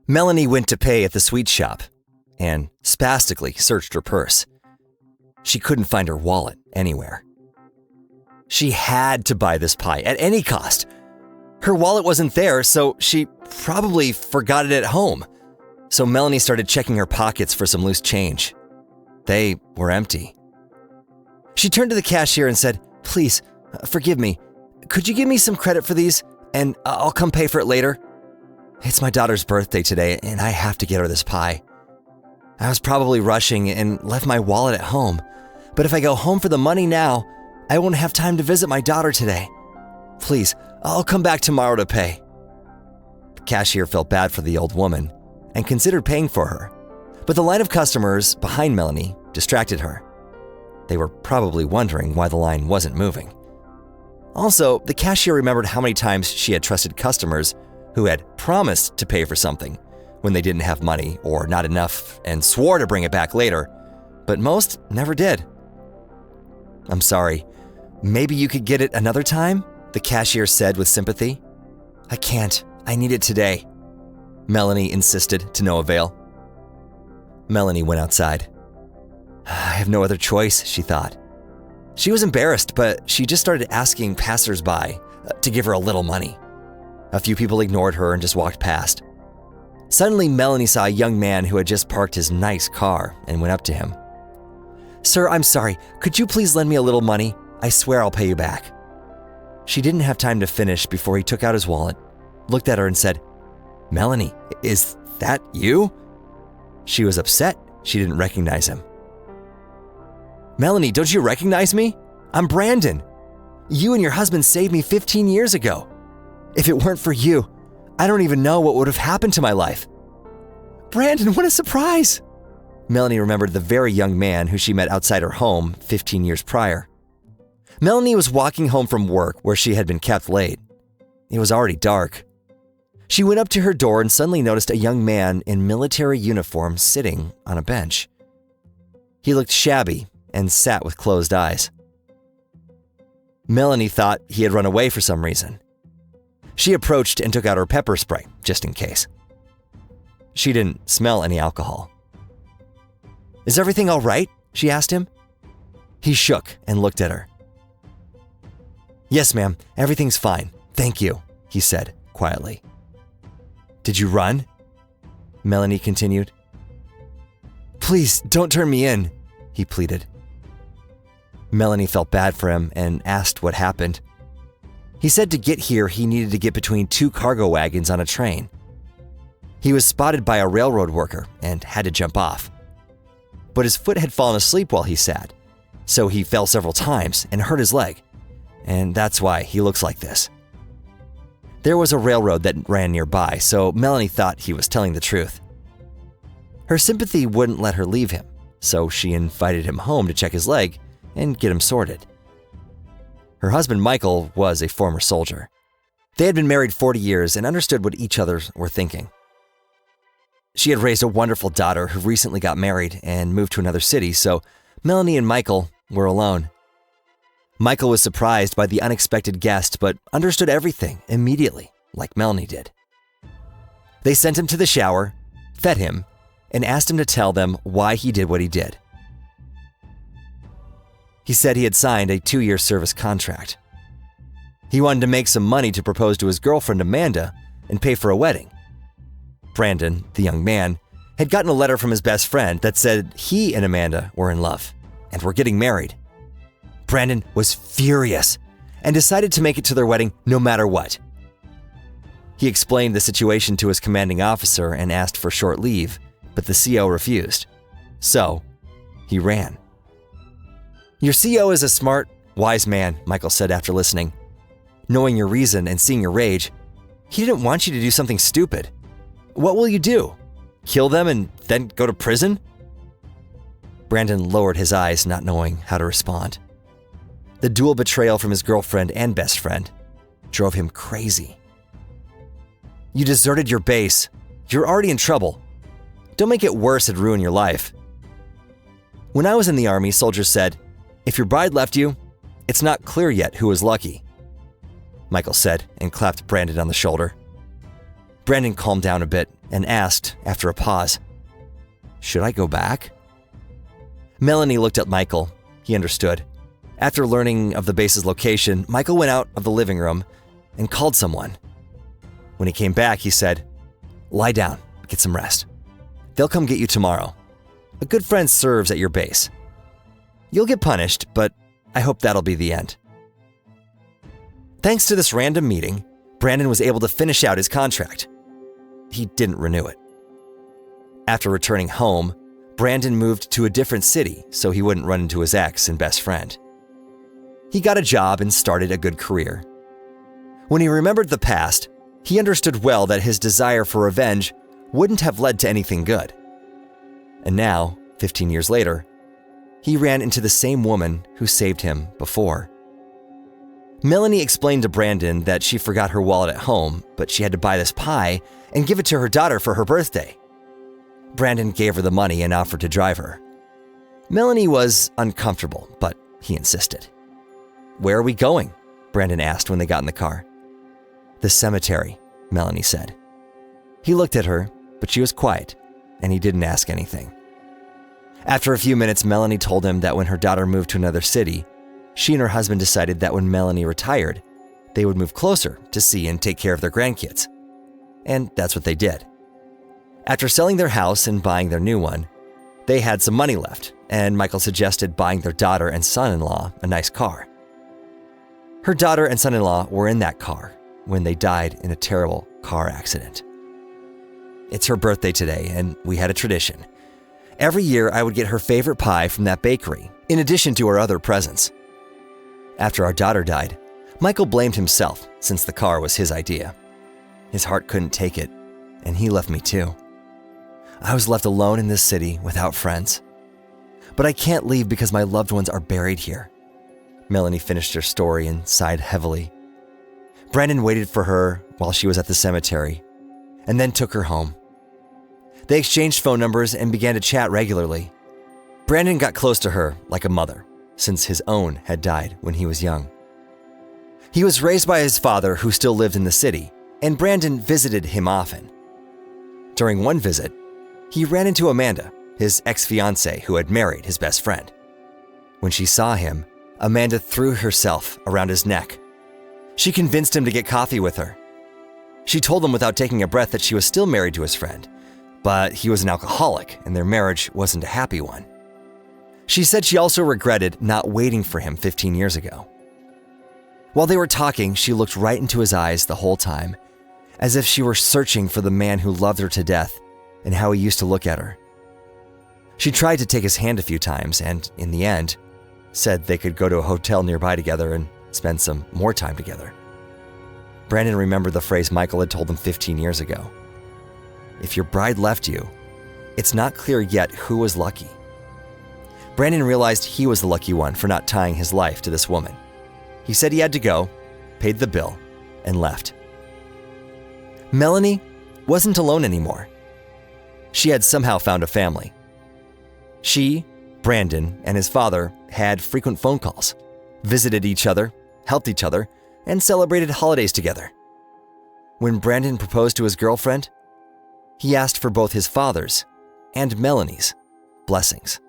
Melanie went to pay at the sweet shop and spastically searched her purse. She couldn't find her wallet anywhere. She had to buy this pie at any cost. Her wallet wasn't there, so she probably forgot it at home. So Melanie started checking her pockets for some loose change. They were empty. She turned to the cashier and said, "Please, forgive me. Could you give me some credit for these, and I'll come pay for it later? It's my daughter's birthday today, and I have to get her this pie. I was probably rushing and left my wallet at home, but if I go home for the money now, I won't have time to visit my daughter today. Please, I'll come back tomorrow to pay." The cashier felt bad for the old woman and considered paying for her, but the line of customers behind Melanie distracted her. They were probably wondering why the line wasn't moving. Also, the cashier remembered how many times she had trusted customers who had promised to pay for something when they didn't have money or not enough and swore to bring it back later, but most never did. "I'm sorry, maybe you could get it another time?" the cashier said with sympathy. "I can't. I need it today," Melanie insisted, to no avail. Melanie went outside. "I have no other choice," she thought. She was embarrassed, but she just started asking passersby to give her a little money. A few people ignored her and just walked past. Suddenly, Melanie saw a young man who had just parked his nice car and went up to him. "Sir, I'm sorry. Could you please lend me a little money? I swear I'll pay you back." She didn't have time to finish before he took out his wallet, looked at her and said, "Melanie, is that you?" She was upset she didn't recognize him. "Melanie, don't you recognize me? I'm Brandon. You and your husband saved me 15 years ago. If it weren't for you, I don't even know what would have happened to my life." "Brandon, what a surprise!" Melanie remembered the very young man who she met outside her home 15 years prior. Melanie was walking home from work where she had been kept late. It was already dark. She went up to her door and suddenly noticed a young man in military uniform sitting on a bench. He looked shabby and sat with closed eyes. Melanie thought he had run away for some reason. She approached and took out her pepper spray, just in case. She didn't smell any alcohol. "Is everything all right?" she asked him. He shook and looked at her. "Yes, ma'am, everything's fine. Thank you," he said quietly. "Did you run?" Melanie continued. "Please, don't turn me in," he pleaded. Melanie felt bad for him and asked what happened. He said to get here, he needed to get between two cargo wagons on a train. He was spotted by a railroad worker and had to jump off. But his foot had fallen asleep while he sat, so he fell several times and hurt his leg, and that's why he looks like this. There was a railroad that ran nearby, so Melanie thought he was telling the truth. Her sympathy wouldn't let her leave him, so she invited him home to check his leg and get him sorted. Her husband, Michael, was a former soldier. They had been married 40 years and understood what each other were thinking. She had raised a wonderful daughter who recently got married and moved to another city, so Melanie and Michael were alone. Michael was surprised by the unexpected guest, but understood everything immediately, like Melanie did. They sent him to the shower, fed him, and asked him to tell them why he did what he did. He said he had signed a 2-year service contract. He wanted to make some money to propose to his girlfriend Amanda and pay for a wedding. Brandon, the young man, had gotten a letter from his best friend that said he and Amanda were in love and were getting married. Brandon was furious and decided to make it to their wedding no matter what. He explained the situation to his commanding officer and asked for short leave, but the CO refused. So, he ran. "Your CO is a smart, wise man," Michael said after listening. "Knowing your reason and seeing your rage, he didn't want you to do something stupid. What will you do? Kill them and then go to prison?" Brandon lowered his eyes, not knowing how to respond. The dual betrayal from his girlfriend and best friend drove him crazy. "You deserted your base. You're already in trouble. Don't make it worse and ruin your life." "When I was in the army, soldiers said, 'If your bride left you, it's not clear yet who was lucky,'" Michael said and clapped Brandon on the shoulder. Brandon calmed down a bit and asked, after a pause, "Should I go back?" Melanie looked at Michael. He understood. After learning of the base's location, Michael went out of the living room and called someone. When he came back, he said, "Lie down, get some rest. They'll come get you tomorrow. A good friend serves at your base. You'll get punished, but I hope that'll be the end." Thanks to this random meeting, Brandon was able to finish out his contract. He didn't renew it. After returning home, Brandon moved to a different city so he wouldn't run into his ex and best friend. He got a job and started a good career. When he remembered the past, he understood well that his desire for revenge wouldn't have led to anything good. And now, 15 years later, he ran into the same woman who saved him before. Melanie explained to Brandon that she forgot her wallet at home, but she had to buy this pie and give it to her daughter for her birthday. Brandon gave her the money and offered to drive her. Melanie was uncomfortable, but he insisted. "Where are we going?" Brandon asked when they got in the car. "The cemetery," Melanie said. He looked at her, but she was quiet, and he didn't ask anything. After a few minutes, Melanie told him that when her daughter moved to another city, she and her husband decided that when Melanie retired, they would move closer to see and take care of their grandkids. And that's what they did. After selling their house and buying their new one, they had some money left, and Michael suggested buying their daughter and son-in-law a nice car. Her daughter and son-in-law were in that car when they died in a terrible car accident. It's her birthday today, and we had a tradition. Every year, I would get her favorite pie from that bakery, in addition to her other presents. After our daughter died, Michael blamed himself since the car was his idea. His heart couldn't take it, and he left me too. I was left alone in this city without friends. But I can't leave because my loved ones are buried here. Melanie finished her story and sighed heavily. Brandon waited for her while she was at the cemetery, and then took her home. They exchanged phone numbers and began to chat regularly. Brandon got close to her like a mother, since his own had died when he was young. He was raised by his father, who still lived in the city, and Brandon visited him often. During one visit, he ran into Amanda, his ex-fiancée who had married his best friend. When she saw him, Amanda threw herself around his neck. She convinced him to get coffee with her. She told him without taking a breath that she was still married to his friend, but he was an alcoholic and their marriage wasn't a happy one. She said she also regretted not waiting for him 15 years ago. While they were talking, she looked right into his eyes the whole time, as if she were searching for the man who loved her to death and how he used to look at her. She tried to take his hand a few times and, in the end, said they could go to a hotel nearby together and spend some more time together. Brandon remembered the phrase Michael had told him 15 years ago. If your bride left you, it's not clear yet who was lucky. Brandon realized he was the lucky one for not tying his life to this woman. He said he had to go, paid the bill, and left. Melanie wasn't alone anymore. She had somehow found a family. She, Brandon, and his father had frequent phone calls, visited each other, helped each other, and celebrated holidays together. When Brandon proposed to his girlfriend, he asked for both his father's and Melanie's blessings.